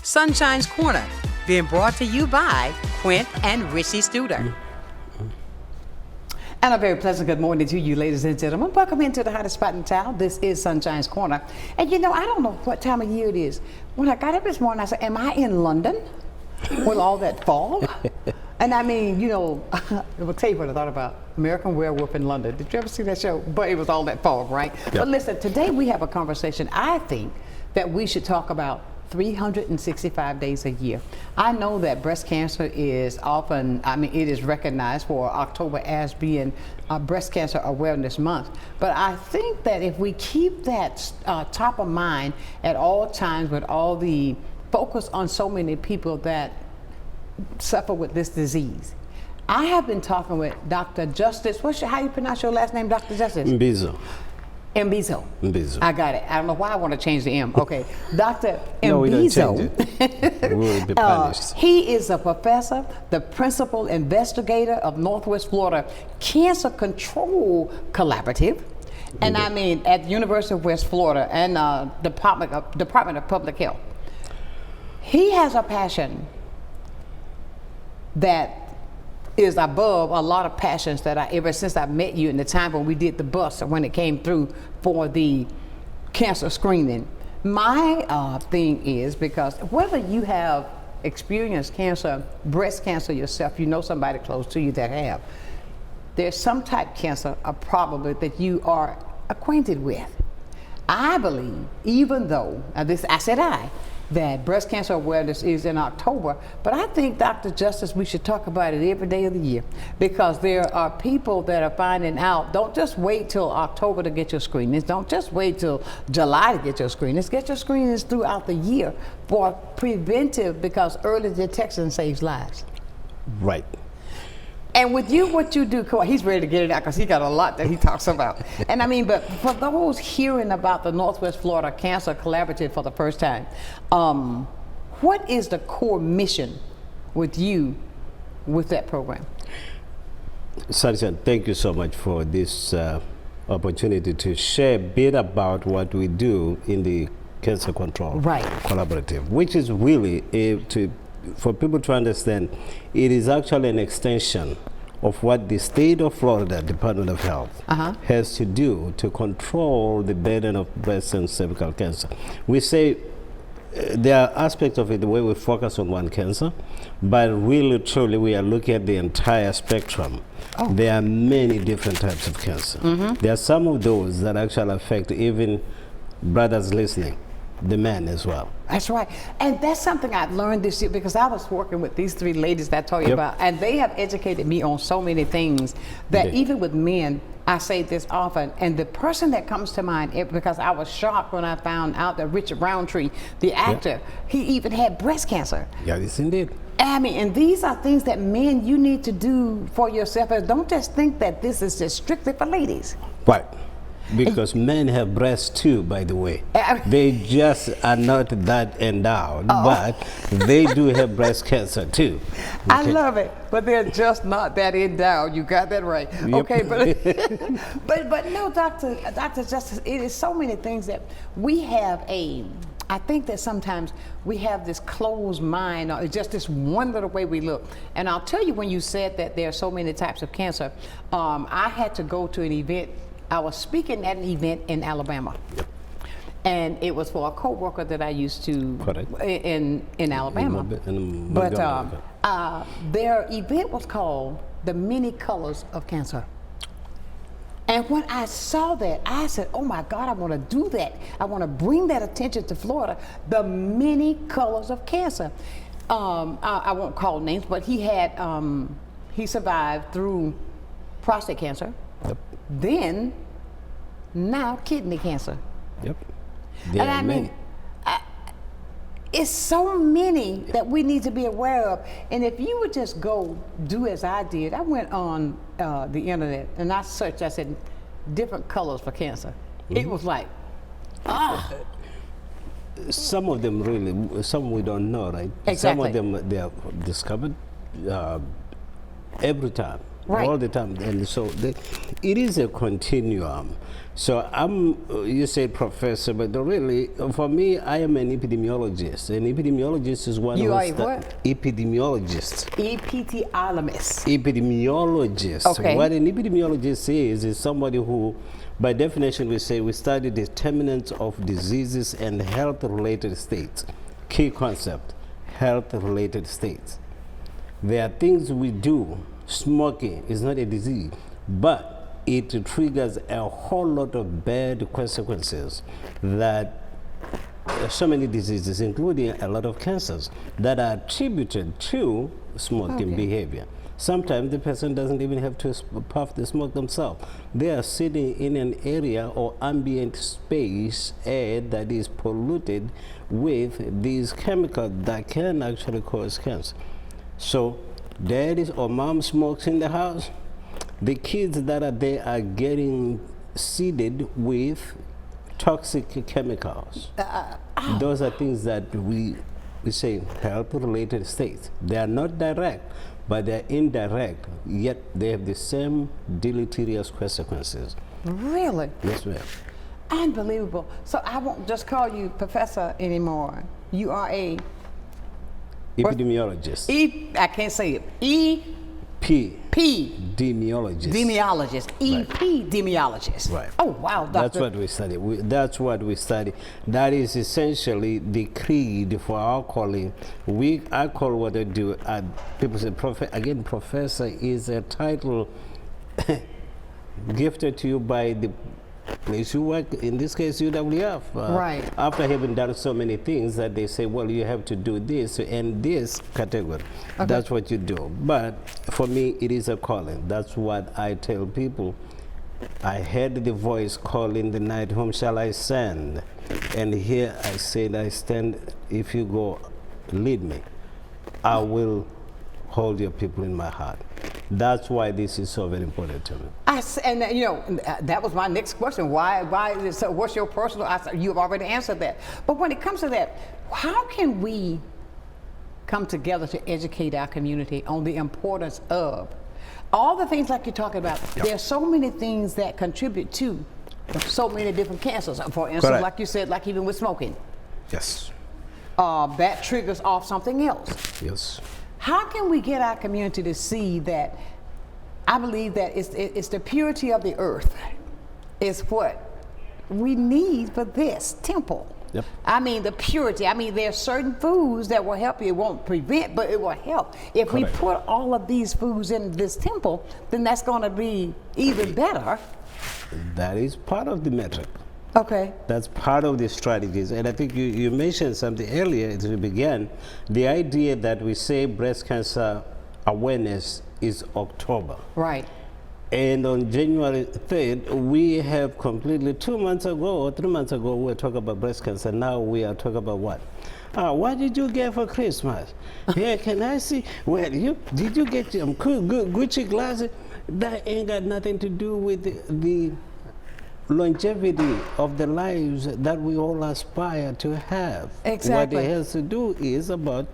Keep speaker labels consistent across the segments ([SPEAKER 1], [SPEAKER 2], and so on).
[SPEAKER 1] Sunshine's Corner, being brought to you by Quint and Richie Studer.
[SPEAKER 2] And a very pleasant good morning to you, ladies and gentlemen. Welcome into the hottest spot in town. This is Sunshine's Corner. And you know, I don't know what time of year it is. When I got up this morning, I said, am I in London with all that fog? And I mean, you know, I will tell you what I thought about American Werewolf in London. Did you ever see that show? But it was all that fog, right? Yep. But listen, today we have a conversation. I think that we should talk about 365 days a year. I know that breast cancer is often, it is recognized for October as being Breast Cancer Awareness Month. But I think that if we keep that top of mind at all times with all the focus on so many people that suffer with this disease. I have been talking with Dr. Justice, how you pronounce your last name, Dr. Justice?
[SPEAKER 3] Mbizo.
[SPEAKER 2] Mbizo.
[SPEAKER 3] Mbizo.
[SPEAKER 2] I got it. I don't know why I want to change the M. Okay. Dr. Mbizo.
[SPEAKER 3] No, we don't change it. We will be punished.
[SPEAKER 2] He is a professor, the principal investigator of Northwest Florida Cancer Control Collaborative. And I mean, at the University of West Florida and Department of Public Health. He has a passion that is above a lot of passions that ever since I met you in the time when we did the bus or when it came through for the cancer screening. My thing is, because whether you have experienced cancer, breast cancer yourself, you know somebody close to you that have, there's some type of cancer probably that you are acquainted with. I believe, even though, that breast cancer awareness is in October, but I think, Dr. Justice, we should talk about it every day of the year, because there are people that are finding out. Don't just wait till October to get your screenings. Don't just wait till July to get your screenings. Get your screenings throughout the year for preventive, because early detection saves lives.
[SPEAKER 3] Right.
[SPEAKER 2] And with you, what you do, he's ready to get it out because he got a lot that he talks about. And I mean, but for those hearing about the Northwest Florida Cancer Collaborative for the first time, what is the core with you with that program?
[SPEAKER 3] Sonshine, thank you so much for this opportunity to share a bit about what we do in the Cancer Control Collaborative, which is really for people to understand, it is actually an extension of what the state of Florida Department of Health has to do to control the burden of breast and cervical cancer. We say there are aspects of it the way we focus on one cancer, but really truly we are looking at the entire spectrum. There are many different types of cancer. There are some of those that actually affect even brothers listening, the men as well.
[SPEAKER 2] That's right. And that's something I've learned this year, because I was working with these three ladies that I told you about, and they have educated me on so many things that even with men, I say this often, and the person that comes to mind, because I was shocked when I found out that Richard Roundtree, the actor, he even had breast cancer.
[SPEAKER 3] Yes, indeed.
[SPEAKER 2] I mean, and these are things that men, you need to do for yourself. Don't just think that this is just strictly for ladies.
[SPEAKER 3] Right. Because men have breasts too, by the way. They just are not that endowed, but they do have breast cancer too. Okay.
[SPEAKER 2] I love it, but they're just not that endowed. You got that right.
[SPEAKER 3] Yep.
[SPEAKER 2] Okay, but no, Dr. Justice, it is so many things that we have I think that sometimes we have this closed mind, or just this one little way we look. And I'll tell you, when you said that there are so many types of cancer, I had to go to an event. I was speaking at an event in Alabama, and it was for a co-worker that I used to in Alabama. But their event was called "The Many Colors of Cancer." And when I saw that, I said, "Oh my God, I want to do that. I want to bring that attention to Florida. The many colors of cancer." I won't call names, but he survived through prostate cancer. Then, now kidney cancer.
[SPEAKER 3] Yep.
[SPEAKER 2] And I mean, it's so many that we need to be aware of. And if you would just go do as I did, I went on the internet and I searched, I said, different colors for cancer. It was like,
[SPEAKER 3] some of them really, some we don't know, right?
[SPEAKER 2] Exactly.
[SPEAKER 3] Some of them, they are discovered every time.
[SPEAKER 2] Right.
[SPEAKER 3] all the time. And so it is a continuum. So you say professor, but really, for me, I am an epidemiologist. An epidemiologist is one
[SPEAKER 2] You
[SPEAKER 3] who
[SPEAKER 2] are a what?
[SPEAKER 3] Epidemiologist.
[SPEAKER 2] Epidemiologist.
[SPEAKER 3] Epidemiologist.
[SPEAKER 2] Okay.
[SPEAKER 3] What an epidemiologist is somebody who, by definition, we say we study determinants of diseases and health-related states. Key concept, health-related states. There are things we do. Smoking is not a disease, but it triggers a whole lot of bad consequences that so many diseases, including a lot of cancers, that are attributed to smoking behavior. Sometimes the person doesn't even have to puff the smoke themselves. They are sitting in an area or ambient space, air that is polluted with these chemicals that can actually cause cancer. So dad or mom smokes in the house, the kids that are there are getting seeded with toxic chemicals. Those are things that we say health-related states. They are not direct, but they're indirect, yet they have the same deleterious consequences.
[SPEAKER 2] Really?
[SPEAKER 3] Yes, ma'am.
[SPEAKER 2] Unbelievable. So I won't just call you professor anymore. You are a
[SPEAKER 3] Epidemiologist.
[SPEAKER 2] I can't say it.
[SPEAKER 3] Epidemiologist.
[SPEAKER 2] Epidemiologist. Epidemiologist.
[SPEAKER 3] Right.
[SPEAKER 2] Oh, wow, doctor.
[SPEAKER 3] That's what we study. That's what we study. That is essentially the creed for our calling. I call what I do. People say, professor is a title gifted to you by the place you work, in this case UWF.
[SPEAKER 2] Right.
[SPEAKER 3] After having done so many things that they say, well, you have to do this and this category. Okay. That's what you do. But for me, it is a calling. That's what I tell people. I heard the voice call in the night, whom shall I send? And here I said, I stand, if you go, lead me. I will hold your people in my heart. That's why this is so very important to me.
[SPEAKER 2] That was my next question. Why is it so? What's your personal? You've already answered that. But when it comes to that, how can we come together to educate our community on the importance of all the things like you're talking about? Yep. There are so many things that contribute to so many different cancers. For instance, correct, like you said, like even with smoking.
[SPEAKER 3] Yes.
[SPEAKER 2] That triggers off something else.
[SPEAKER 3] Yes.
[SPEAKER 2] How can we get our community to see that? I believe that it's the purity of the earth is what we need for this temple.
[SPEAKER 3] Yep.
[SPEAKER 2] I mean, the purity. I mean, there are certain foods that will help you. It won't prevent, but it will help. If correct, we put all of these foods in this temple, then that's going to be even better.
[SPEAKER 3] That is part of the metric.
[SPEAKER 2] Okay.
[SPEAKER 3] That's part of the strategies. And I think you mentioned something earlier as we began, the idea that we say breast cancer awareness is October.
[SPEAKER 2] Right.
[SPEAKER 3] And on January 3rd, we have completely 2 months ago or 3 months ago, we were talking about breast cancer. Now we are talking about what? What did you get for Christmas? Yeah, can I see? Well, did you get good Gucci glasses? That ain't got nothing to do with the longevity of the lives that we all aspire to have.
[SPEAKER 2] Exactly.
[SPEAKER 3] What it has to do is about,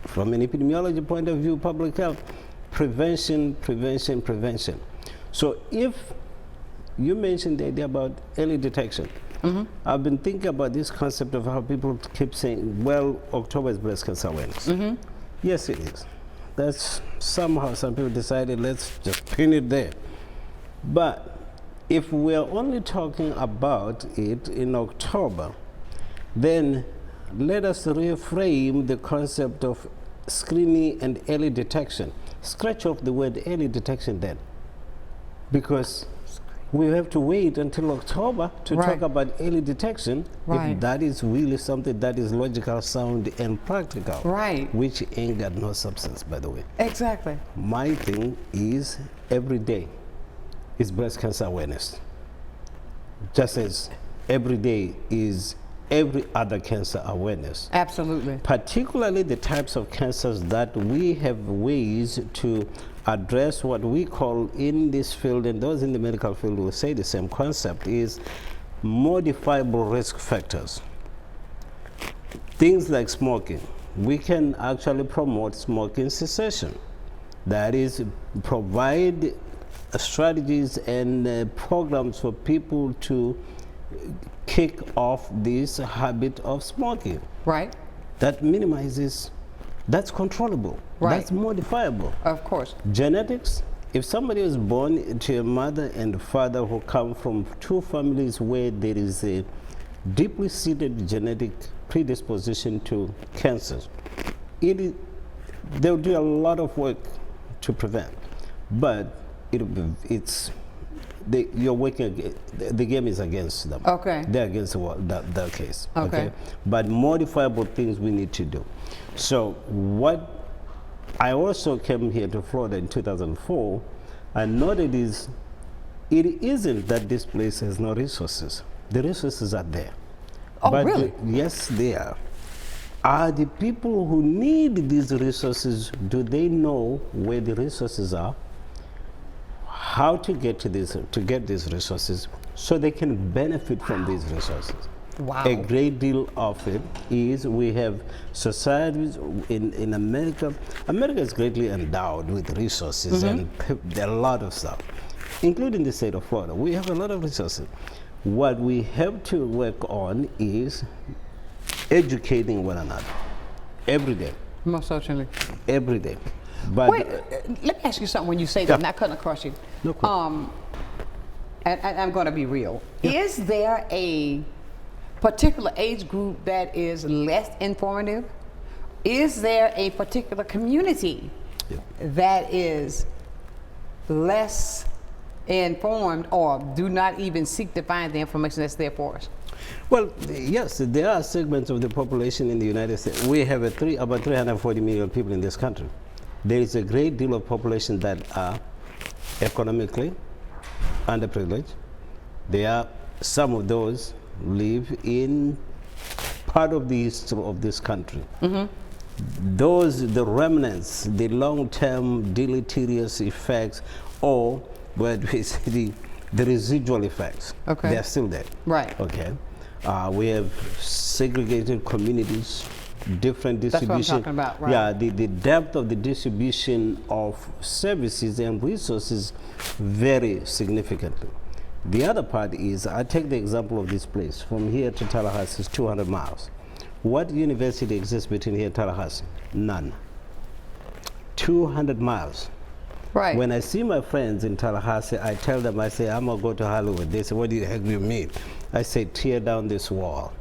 [SPEAKER 3] from an epidemiology point of view, public health, prevention, prevention, prevention. So if you mentioned the idea about early detection, I've been thinking about this concept of how people keep saying, well, October is breast cancer awareness. Yes, it is. That's somehow some people decided, let's just pin it there. But if we're only talking about it in October, then let us reframe the concept of screening and early detection. Scratch off the word early detection then, because we have to wait until October to
[SPEAKER 2] right,
[SPEAKER 3] talk about early detection,
[SPEAKER 2] right,
[SPEAKER 3] if that is really something that is logical, sound, and practical,
[SPEAKER 2] right,
[SPEAKER 3] which ain't got no substance, by the way.
[SPEAKER 2] Exactly.
[SPEAKER 3] My thing is every day is breast cancer awareness, just as every day is every other cancer awareness.
[SPEAKER 2] Absolutely.
[SPEAKER 3] Particularly the types of cancers that we have ways to address, what we call in this field, and those in the medical field will say the same concept, is modifiable risk factors. Things like smoking. We can actually promote smoking cessation. That is, provide strategies and programs for people to kick off this habit of smoking.
[SPEAKER 2] Right.
[SPEAKER 3] That minimizes, that's controllable.
[SPEAKER 2] Right.
[SPEAKER 3] That's modifiable.
[SPEAKER 2] Of course.
[SPEAKER 3] Genetics, if somebody is born to a mother and father who come from two families where there is a deeply seated genetic predisposition to cancers, they'll do a lot of work to prevent, but you're working, the game is against them.
[SPEAKER 2] Okay.
[SPEAKER 3] They're against the case.
[SPEAKER 2] Okay.
[SPEAKER 3] But modifiable things we need to do. So what I also came here to Florida in 2004, I noted it isn't that this place has no resources. The resources are there.
[SPEAKER 2] Oh,
[SPEAKER 3] but
[SPEAKER 2] really?
[SPEAKER 3] Yes, they are. Are the people who need these resources, do they know where the resources are? How to get to these resources so they can benefit from these resources?
[SPEAKER 2] Wow.
[SPEAKER 3] A great deal of it is we have societies in America. America is greatly endowed with resources and a lot of stuff, including the state of Florida. We have a lot of resources. What we have to work on is educating one another every day.
[SPEAKER 2] Most certainly.
[SPEAKER 3] Every day. But
[SPEAKER 2] wait, let me ask you something when you say that, I'm not cutting across you.
[SPEAKER 3] No question.
[SPEAKER 2] And I'm going to be real. Yeah. Is there a particular age group that is less informative? Is there a particular community that is less informed or do not even seek to find the information that's there for us?
[SPEAKER 3] Well, yes, there are segments of the population in the United States. We have about 340 million people in this country. There is a great deal of population that are economically underprivileged. Some of those live in part of the east of this country. The remnants, the long-term deleterious effects, or what we say the residual effects, they are still there.
[SPEAKER 2] Right.
[SPEAKER 3] Okay. We have segregated communities, different distribution.
[SPEAKER 2] That's what I'm talking about, right.
[SPEAKER 3] Yeah, the depth of the distribution of services and resources vary significantly. The other part is, I take the example of this place. From here to Tallahassee is 200 miles. What university exists between here and Tallahassee? None. 200 miles.
[SPEAKER 2] Right.
[SPEAKER 3] When I see my friends in Tallahassee, I tell them, I say, I'm going to go to Hollywood. They say, what the heck do you mean? I say, tear down this wall.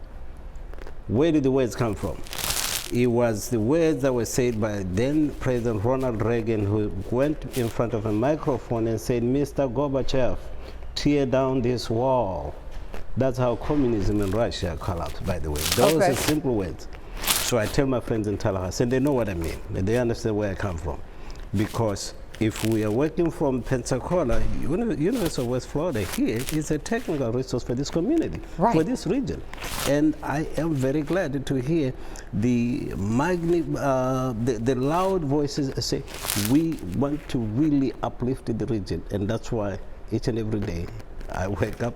[SPEAKER 3] Where did the words come from? It was the words that were said by then President Ronald Reagan, who went in front of a microphone and said, Mr. Gorbachev, tear down this wall. That's how communism in Russia collapsed, by the way. Those are simple words. So I tell my friends in Tallahassee, and they know what I mean, and they understand where I come from. Because if we are working from Pensacola, University of West Florida here is a technical resource for this community, for this region. And I am very glad to hear the loud voices say, we want to really uplift the region. And that's why each and every day I wake up,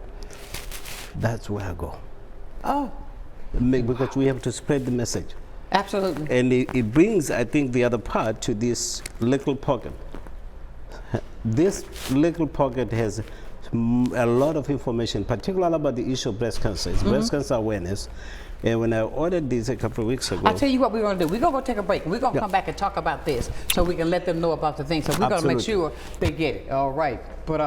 [SPEAKER 3] that's where I go.
[SPEAKER 2] Oh.
[SPEAKER 3] Because we have to spread the message.
[SPEAKER 2] Absolutely.
[SPEAKER 3] And it brings, I think, the other part to this little pocket. This little pocket has a lot of information, particularly about the issue of breast cancer. It's breast cancer awareness. And when I ordered this a couple of weeks ago,
[SPEAKER 2] I'll tell you what we're going to do. We're going to go take a break. We're going to come back and talk about this so we can let them know about the things. So we're going to make sure they get it. All right. But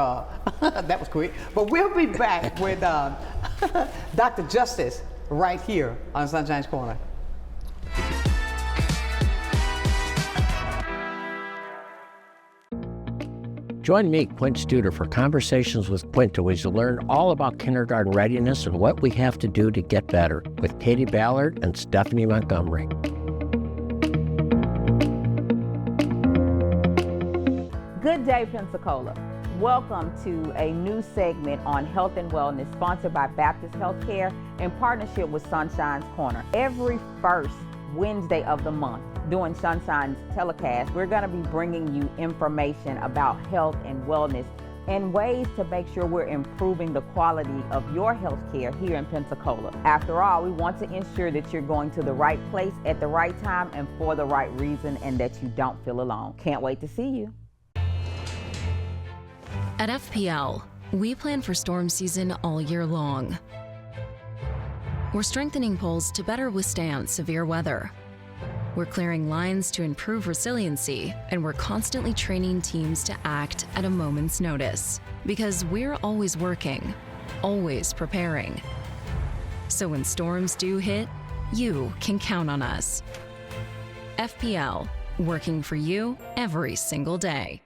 [SPEAKER 2] that was quick. But we'll be back with Dr. Justice right here on Sunshine's Corner.
[SPEAKER 4] Join me, Quint Studer, for Conversations with Quint, as you learn all about kindergarten readiness and what we have to do to get better, with Katie Ballard and Stephanie Montgomery.
[SPEAKER 5] Good day, Pensacola. Welcome to a new segment on health and wellness sponsored by Baptist Healthcare in partnership with Sunshine's Corner. Every first Wednesday of the month during Sunshine's telecast, we're going to be bringing you information about health and wellness and ways to make sure we're improving the quality of your health care here in Pensacola. After all, we want to ensure that you're going to the right place at the right time and for the right reason, and that you don't feel alone. Can't wait to see you.
[SPEAKER 6] At FPL, we plan for storm season all year long. We're strengthening poles to better withstand severe weather. We're clearing lines to improve resiliency, and we're constantly training teams to act at a moment's notice. Because we're always working, always preparing. So when storms do hit, you can count on us. FPL, working for you every single day.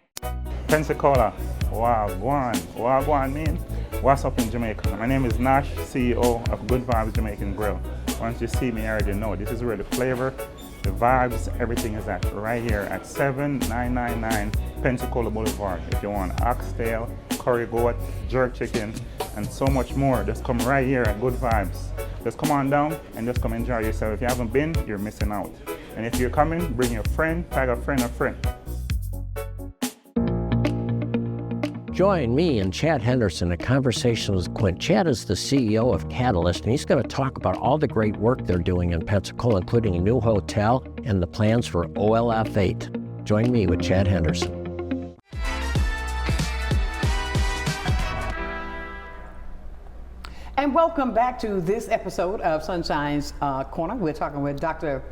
[SPEAKER 7] Pensacola, Wagwan mean? What's up in Jamaica? My name is Nash, CEO of Good Vibes Jamaican Grill. Once you see me, you already know this is where the flavor, the vibes, everything is at, right here at 7999 Pensacola Boulevard. If you want oxtail, curry goat, jerk chicken, and so much more, just come right here at Good Vibes. Just come on down and just come enjoy yourself. If you haven't been, you're missing out. And if you're coming, bring your friend, tag a friend,
[SPEAKER 4] Join me and Chad Henderson in a conversation with Quint. Chad is the CEO of Catalyst, and he's going to talk about all the great work they're doing in Pensacola, including a new hotel and the plans for OLF 8. Join me with Chad Henderson.
[SPEAKER 2] And welcome back to this episode of Sunshine's Corner. We're talking with Dr.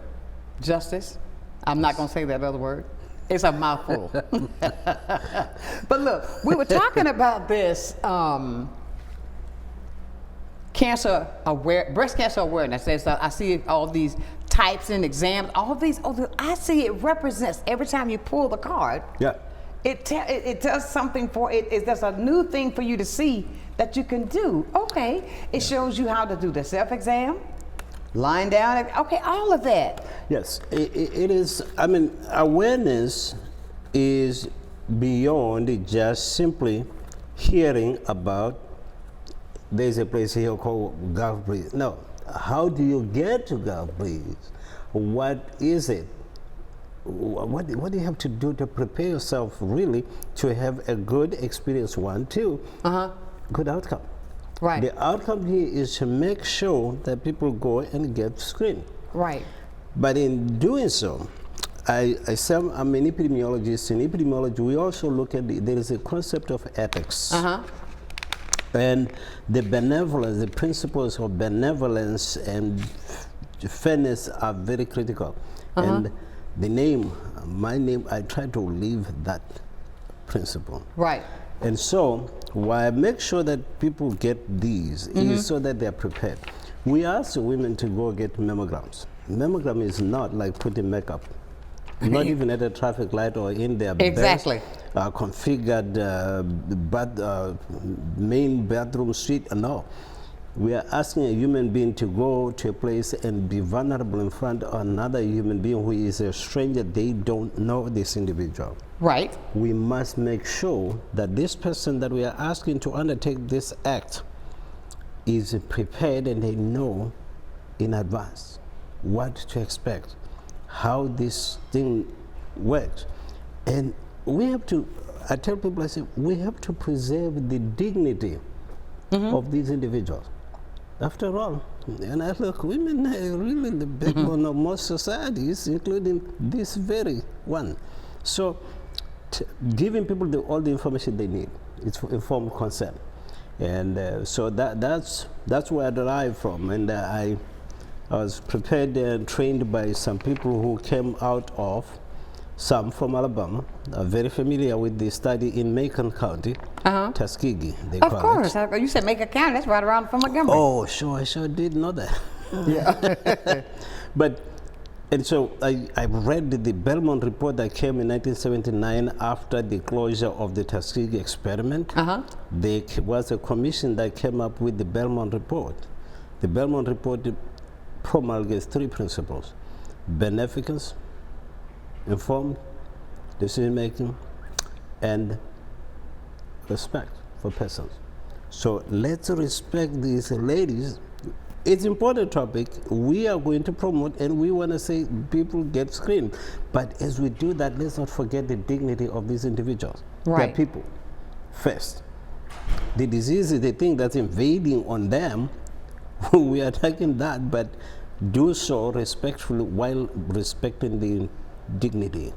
[SPEAKER 2] Justice. I'm not going to say that other word. It's a mouthful. But look, we were talking about this breast cancer awareness. I see all these types and exams, all these. I see it represents every time you pull the card.
[SPEAKER 3] Yeah.
[SPEAKER 2] It does something for it. It's just a new thing for you to see that you can do. Okay, it shows you how to do the self-exam. Lying down, okay, all of that.
[SPEAKER 3] Yes, it is. I mean, awareness is beyond just simply hearing about there's a place here called Gulf Breeze. No, how do you get to Gulf Breeze? What is it? What do you have to do to prepare yourself really to have a good experience? 1, 2, good outcome.
[SPEAKER 2] Right.
[SPEAKER 3] The outcome here is to make sure that people go and get screened.
[SPEAKER 2] Right.
[SPEAKER 3] But in doing so, I'm an epidemiologist. In epidemiology, we also look at there is a concept of ethics. And the benevolence, the principles of benevolence and fairness are very critical. And my name, I try to live that principle.
[SPEAKER 2] Right.
[SPEAKER 3] And so, why I make sure that people get these is so that they're prepared. We ask women to go get mammograms. Mammogram is not like putting makeup, not even at a traffic light or in their best configured main bathroom suite. No. We are asking a human being to go to a place and be vulnerable in front of another human being who is a stranger. They don't know this individual.
[SPEAKER 2] Right.
[SPEAKER 3] We must make sure that this person that we are asking to undertake this act is prepared and they know in advance what to expect, how this thing works. And we have to, I tell people, I say, we have to preserve the dignity of these individuals. After all, and I look, women are really the backbone of most societies, including this very one. So, giving people all the information they need, it's informed consent. And so that's where I derive from. And I was prepared and trained by some people who came out of, some from Alabama, are very familiar with the study in Macon County, Tuskegee, they call it. Of
[SPEAKER 2] course, you said Macon County, that's right around from Montgomery.
[SPEAKER 3] Oh, sure, I sure did know that. Yeah. And so I read the Belmont report that came in 1979 after the closure of the Tuskegee experiment. There was a commission that came up with the Belmont report. The Belmont report promulgates 3 principles: beneficence, informed decision-making, and respect for persons. So let's respect these ladies. It's an important topic. We are going to promote, and we want to say people get screened. But as we do that, let's not forget the dignity of these individuals.
[SPEAKER 2] Right.
[SPEAKER 3] They're people. first. The disease is the thing that's invading on them. We are attacking that, but do so respectfully while respecting the dignity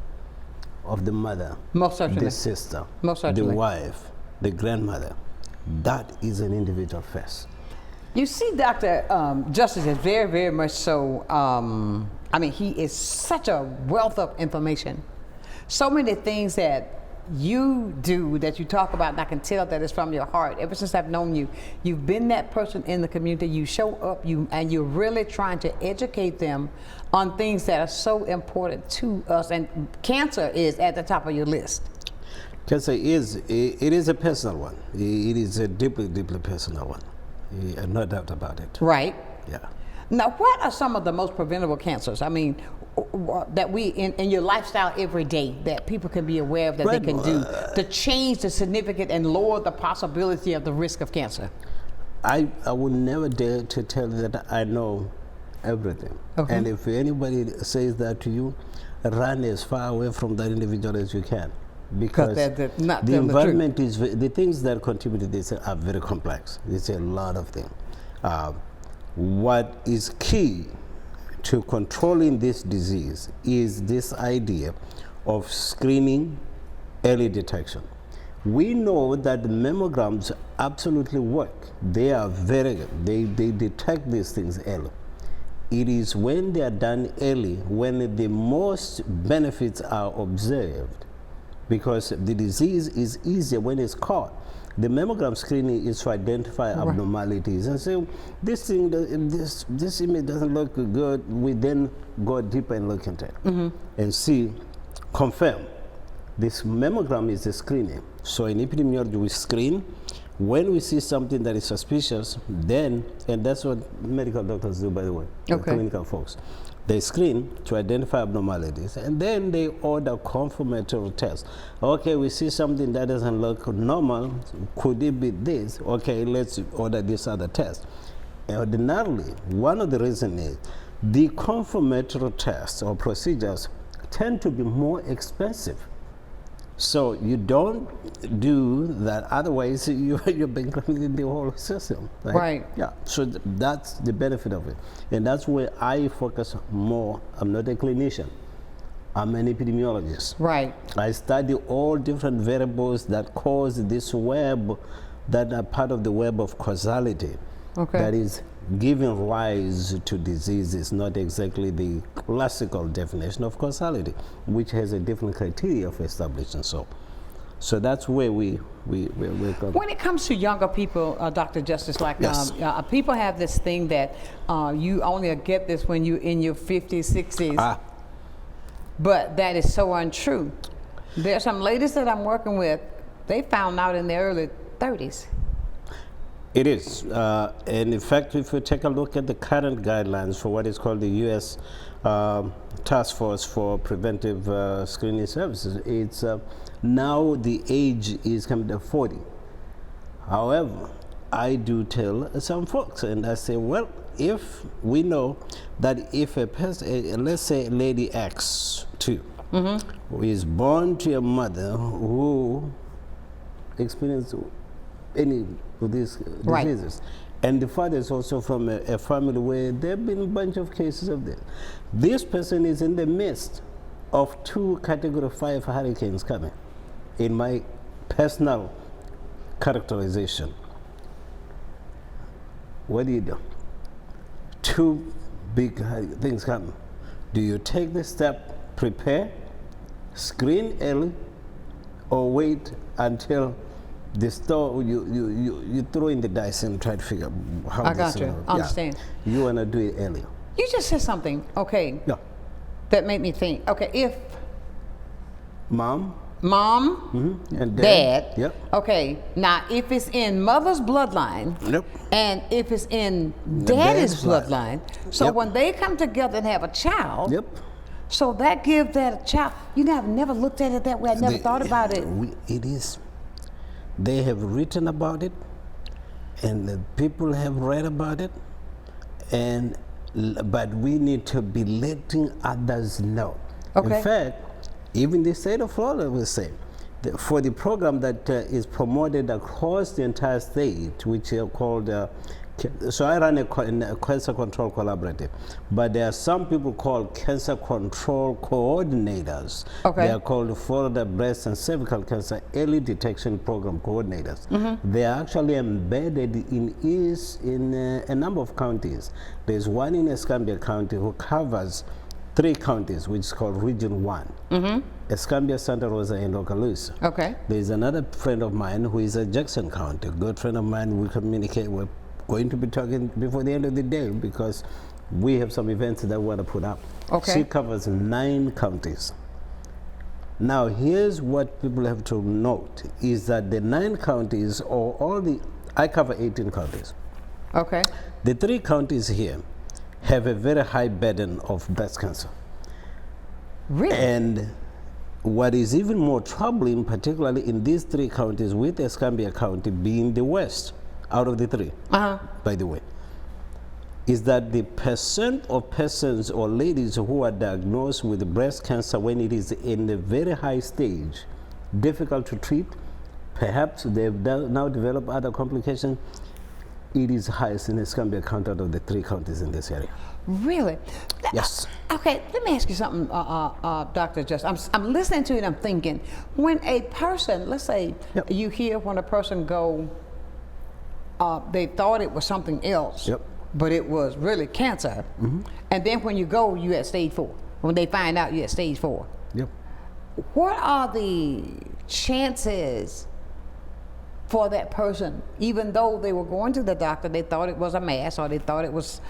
[SPEAKER 3] of the mother,
[SPEAKER 2] most certainly,
[SPEAKER 3] the sister,
[SPEAKER 2] most certainly,
[SPEAKER 3] the wife, the grandmother. That is an individual first.
[SPEAKER 2] You see, Dr. Justice is very, very much so, I mean, he is such a wealth of information. So many things that you do that you talk about, and I can tell that it's from your heart. Ever since I've known you, you've been that person in the community. You show up, and you're really trying to educate them on things that are so important to us. And cancer is at the top of your list.
[SPEAKER 3] Cancer it is a personal one. It is a deeply, deeply personal one. No doubt about it.
[SPEAKER 2] Right.
[SPEAKER 3] Yeah.
[SPEAKER 2] Now, what are some of the most preventable cancers? I mean, that we in your lifestyle every day that people can be aware of that they can do to change the significant and lower the possibility of the risk of cancer?
[SPEAKER 3] I would never dare to tell you that I know everything. Okay. And if anybody says that to you, run as far away from that individual as you can. Because the environment is, the things that contribute to this are very complex. It's a lot of things. What is key to controlling this disease is this idea of screening, early detection. We know that the mammograms absolutely work. They are very good. They detect these things early. It is when they are done early when the most benefits are observed, because the disease is easier when it's caught. The mammogram screening is to identify abnormalities and say, this thing, this image doesn't look good. We then go deeper and look into it and see, confirm. This mammogram is a screening. So in epidemiology, we screen. When we see something that is suspicious, then, and that's what medical doctors do, by the way, clinical folks. They screen to identify abnormalities, and then they order confirmatory tests. Okay, we see something that doesn't look normal. Could it be this? Okay, let's order this other test. Ordinarily, one of the reasons is the confirmatory tests or procedures tend to be more expensive. So you don't do that, otherwise you're bankrupting the whole system. Right? Yeah. So that's the benefit of it. And that's where I focus more. I'm not a clinician. I'm an epidemiologist. Right. I study all different variables that cause this web, that are part of the web of causality. Okay. That is giving rise to diseases, not exactly the classical definition of causality, which has a different criteria for establishing. So that's where we come. When
[SPEAKER 2] it comes to younger people, Dr. Justice, like people have this thing that you only get this when you're in your 50s, 60s, but that is so untrue. There are some ladies that I'm working with, they found out in their early 30s.
[SPEAKER 3] It is, and in fact, if you take a look at the current guidelines for what is called the U.S. Task Force for Preventive Screening Services, it's now the age is coming to 40. However, I do tell some folks, and I say, well, if we know that if a person, let's say Lady X, too, who is born to a mother who experienced any of these diseases. And the father is also from a family where there have been a bunch of cases of this. This person is in the midst of 2 Category 5 hurricanes coming, in my personal characterization. What do? 2 big things coming. Do you take the step, prepare, screen early, or wait until the store, you throw in the dice and try to figure out how
[SPEAKER 2] I got you. Understand.
[SPEAKER 3] You want to do it earlier.
[SPEAKER 2] You just said something, that made me think. Okay, if
[SPEAKER 3] mom,
[SPEAKER 2] and dad. Okay, now if it's in mother's bloodline, and if it's in daddy's bloodline, so when they come together and have a child, so that gives that a child. You know, I've never looked at it that way. I never thought about it.
[SPEAKER 3] It is. They have written about it, and the people have read about it, but we need to be letting others know. In fact, even the state of Florida will say, for the program that is promoted across the entire state, which are called, so I run a cancer control collaborative, but there are some people called cancer control coordinators.
[SPEAKER 2] Okay.
[SPEAKER 3] They are called Florida Breast and Cervical Cancer Early Detection Program coordinators. They are actually embedded in a number of counties. There's one in Escambia County who covers 3 counties, which is called Region 1. Escambia, Santa Rosa, and Okaloosa.
[SPEAKER 2] Okay.
[SPEAKER 3] There's another friend of mine who is at Jackson County, a good friend of mine. We communicate. We're going to be talking before the end of the day because we have some events that we want to put up.
[SPEAKER 2] Okay.
[SPEAKER 3] She covers 9 counties. Now, here's what people have to note, is that the 9 counties, I cover 18 counties.
[SPEAKER 2] Okay.
[SPEAKER 3] The 3 counties here have a very high burden of breast cancer.
[SPEAKER 2] Really?
[SPEAKER 3] And what is even more troubling, particularly in these 3 counties, with Escambia County being the worst out of the 3, by the way, is that the percent of persons or ladies who are diagnosed with breast cancer when it is in a very high stage, difficult to treat, perhaps they've now developed other complications, it is highest in Escambia County out of the 3 counties in this area.
[SPEAKER 2] Really?
[SPEAKER 3] Yes.
[SPEAKER 2] Okay, let me ask you something, Dr. Just. I'm listening to it and I'm thinking, when a person, let's say you hear when a person go, they thought it was something else, but it was really cancer, and then when you go, you at stage 4. When they find out you at stage 4. What are the chances for that person, even though they were going to the doctor, they thought it was a mass or they thought it was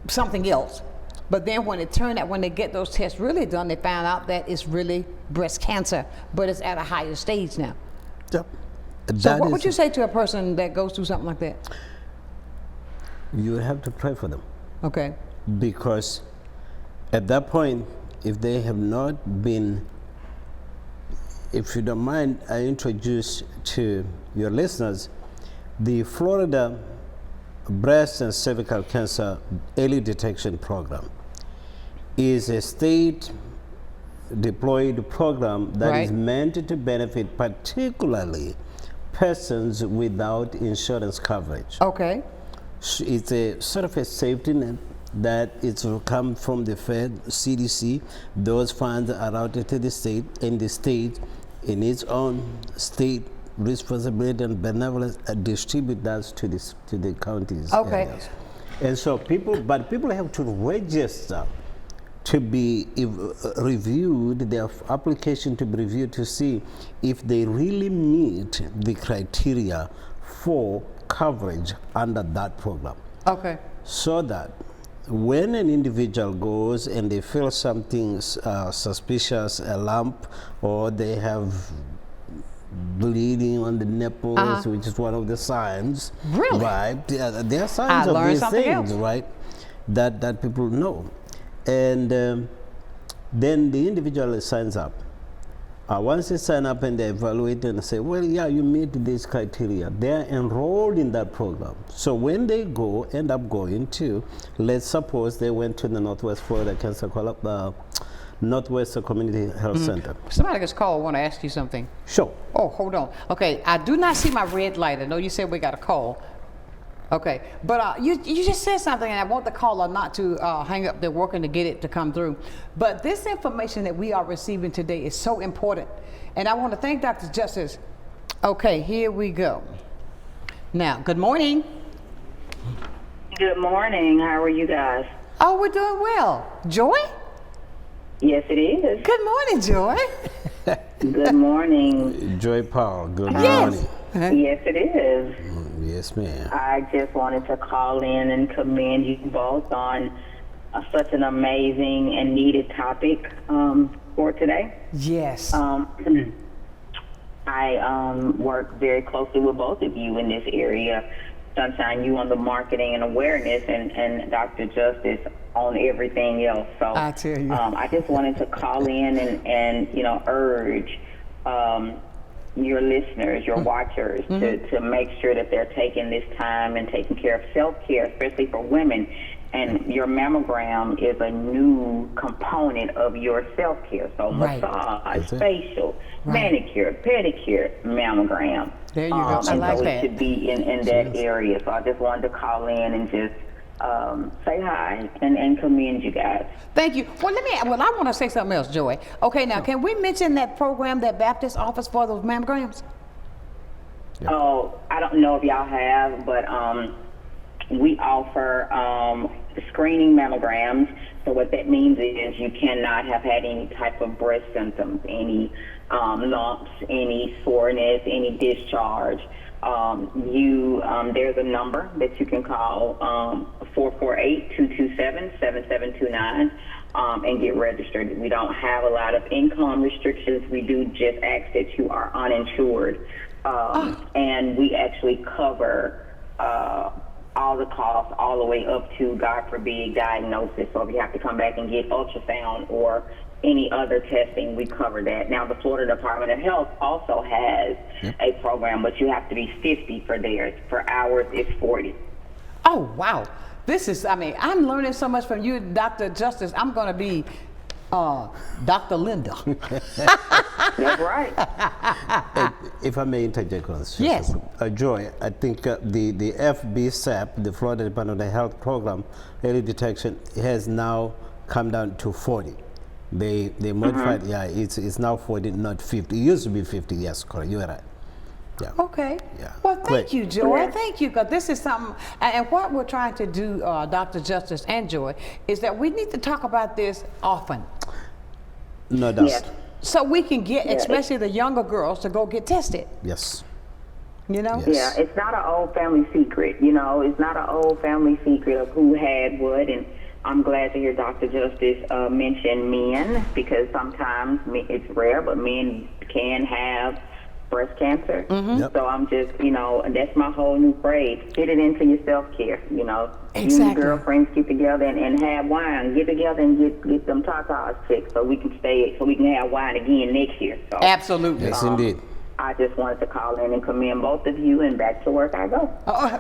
[SPEAKER 2] something else, but then when it turned out, when they get those tests really done, they found out that it's really breast cancer, but it's at a higher stage now. So what would you say to a person that goes through something like that?
[SPEAKER 3] You have to pray for them.
[SPEAKER 2] Okay.
[SPEAKER 3] Because at that point, if they have not been, if you don't mind, I introduce to your listeners the Florida Breast and Cervical Cancer Early Detection Program. Is a state deployed program that is meant to benefit particularly persons without insurance coverage.
[SPEAKER 2] Okay.
[SPEAKER 3] It's a sort of a safety net that it's come from the Fed, CDC. Those funds are routed to the state, and the state, in its own state responsibility and benevolence, distribute that to the counties.
[SPEAKER 2] Okay.
[SPEAKER 3] Areas. And so people have to register to be reviewed, their application to be reviewed to see if they really meet the criteria for coverage under that program.
[SPEAKER 2] Okay.
[SPEAKER 3] So that when an individual goes and they feel something suspicious, a lump, or they have bleeding on the nipples, which is one of the signs.
[SPEAKER 2] Really?
[SPEAKER 3] Right. There are signs of these things, right? That people know. And then the individual signs up. Once they sign up and they evaluate and say, well, yeah, you meet these criteria, they're enrolled in that program. So when they end up going to, let's suppose they went to the Northwest Florida Cancer Northwest Community Health Center.
[SPEAKER 2] Somebody just called. I want to ask you something.
[SPEAKER 3] Sure.
[SPEAKER 2] Oh, hold on. Okay, I do not see my red light. I know you said we got a call. Okay, but you just said something, and I want the caller not to hang up. They're working to get it to come through. But this information that we are receiving today is so important, and I want to thank Dr. Justice. Okay, here we go. Now, good morning.
[SPEAKER 8] Good morning. How are you guys?
[SPEAKER 2] Oh, we're doing well. Joy?
[SPEAKER 8] Yes, it is.
[SPEAKER 2] Good morning, Joy.
[SPEAKER 8] Good morning.
[SPEAKER 3] Joy Powell, good
[SPEAKER 2] Yes.
[SPEAKER 3] morning.
[SPEAKER 8] Yes, it is.
[SPEAKER 3] Yes, ma'am.
[SPEAKER 8] I just wanted to call in and commend you both on such an amazing and needed topic for today.
[SPEAKER 2] Yes.
[SPEAKER 8] I work very closely with both of you in this area. Sonshine, you on the marketing and awareness, and Dr. Justice on everything else. So
[SPEAKER 2] I tell you.
[SPEAKER 8] I just wanted to call in and urge your listeners, your watchers, to make sure that they're taking this time and taking care of self-care, especially for women, And your mammogram is a new component of your self-care. So massage, facial, manicure, pedicure, mammogram.
[SPEAKER 2] There you go. I
[SPEAKER 8] and
[SPEAKER 2] like
[SPEAKER 8] so
[SPEAKER 2] that.
[SPEAKER 8] it should be in that area. So I just wanted to call in and just say hi and commend you guys.
[SPEAKER 2] Thank you. Well, I want to say something else, Joy. Okay, now, can we mention that program that Baptist offers for those mammograms?
[SPEAKER 3] Yeah.
[SPEAKER 8] Oh, I don't know if y'all have, but we offer screening mammograms. So what that means is you cannot have had any type of breast symptoms, any lumps, any soreness, any discharge. There's a number that you can call 448-227-7729 and get registered. We don't have a lot of income restrictions. We do just ask that you are uninsured. And we actually cover all the costs all the way up to, God forbid, diagnosis. So if you have to come back and get ultrasound or any other testing, we cover that. Now, the Florida Department of Health also has a program, but you have to be 50 for theirs. For ours, it's 40.
[SPEAKER 2] Oh, wow. I'm learning so much from you, Dr. Justice. I'm going to be Dr. Linda.
[SPEAKER 8] That's right.
[SPEAKER 3] If I may interject on this.
[SPEAKER 2] Yes.
[SPEAKER 3] Joy, I think the FBSAP, the Florida Department of Health program, early detection, has now come down to 40. They modified, it's now 40, not 50. It used to be 50, yes, correct, you're right. Yeah.
[SPEAKER 2] Okay.
[SPEAKER 3] Yeah.
[SPEAKER 2] Well, thank
[SPEAKER 3] Great.
[SPEAKER 2] you, Joy. Thank you, because this is something, and what we're trying to do, Dr. Justice and Joy, is that we need to talk about this often.
[SPEAKER 3] No doubt.
[SPEAKER 8] Yes.
[SPEAKER 2] So we can get, especially the younger girls, to go get tested.
[SPEAKER 3] Yes.
[SPEAKER 2] You know?
[SPEAKER 3] Yes.
[SPEAKER 8] Yeah, it's not an old family secret. You know, it's not an old family secret of who had what. And I'm glad to hear Dr. Justice mention men, because sometimes it's rare, but men can have breast cancer.
[SPEAKER 3] Yep.
[SPEAKER 8] So I'm just, and that's my whole new phrase. Fit it into your self-care, You and your girlfriends get together and have wine. Get together and get them tatas fixed so we can have wine again next year. So,
[SPEAKER 2] Absolutely.
[SPEAKER 3] Yes, indeed.
[SPEAKER 8] I just wanted to call in and commend both of you, and back to work I go.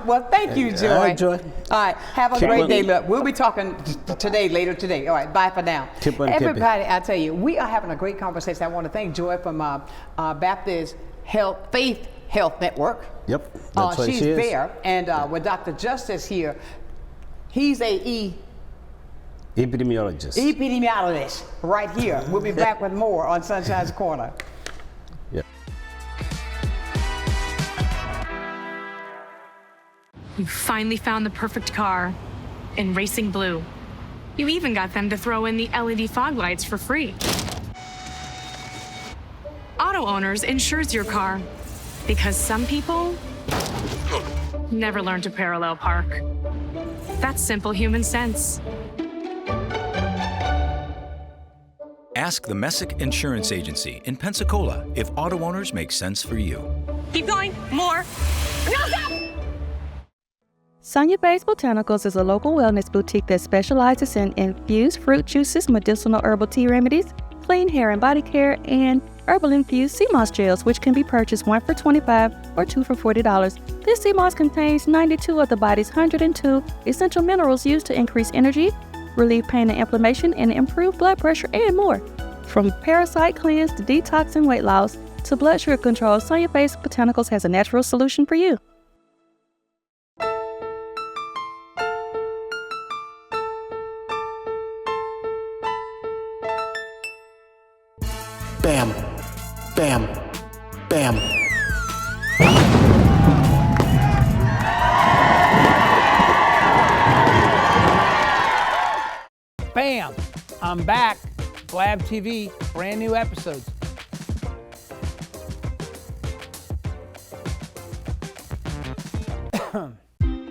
[SPEAKER 2] Well, thank you, Joy.
[SPEAKER 3] All right, Joy.
[SPEAKER 2] All right, have a great day. Look, we'll be talking later today. All right, bye for now.
[SPEAKER 3] Keep on
[SPEAKER 2] Everybody, I tell you, we are having a great conversation. I want to thank Joy from Baptist Faith Health Network.
[SPEAKER 3] Yep, that's what
[SPEAKER 2] she's
[SPEAKER 3] she is.
[SPEAKER 2] there, and with Dr. Justice here, he's a epidemiologist right here. We'll be back with more on Sunshine's Corner.
[SPEAKER 3] Yep.
[SPEAKER 9] You finally found the perfect car in racing blue. You even got them to throw in the LED fog lights for free. Auto Owners insures your car because some people never learn to parallel park. That's simple human sense.
[SPEAKER 10] Ask the Messick Insurance Agency in Pensacola if Auto Owners make sense for you.
[SPEAKER 9] Keep going, more. No, stop!
[SPEAKER 11] Sonia Bay's Botanicals is a local wellness boutique that specializes in infused fruit juices, medicinal herbal tea remedies, clean hair and body care, and herbal infused sea moss gels, which can be purchased 1 for $25 or 2 for $40. This sea moss contains 92 of the body's 102 essential minerals used to increase energy, relieve pain and inflammation, and improve blood pressure and more. From parasite cleanse to detox and weight loss to blood sugar control, Sonia Bay's Botanicals has a natural solution for you.
[SPEAKER 12] Bam, bam, bam.
[SPEAKER 13] Bam! I'm back. Blab TV, brand new episodes.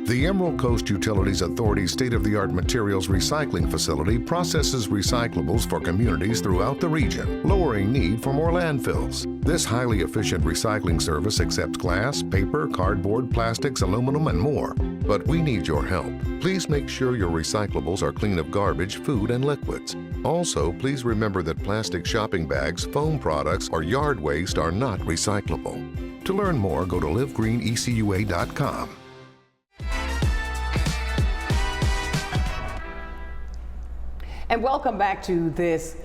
[SPEAKER 14] The Emerald Coast Utilities Authority's state-of-the-art materials recycling facility processes recyclables for communities throughout the region, lowering need for more landfills. This highly efficient recycling service accepts glass, paper, cardboard, plastics, aluminum, and more. But we need your help. Please make sure your recyclables are clean of garbage, food, and liquids. Also, please remember that plastic shopping bags, foam products, or yard waste are not recyclable. To learn more, go to livegreenecua.com.
[SPEAKER 2] And welcome back to this.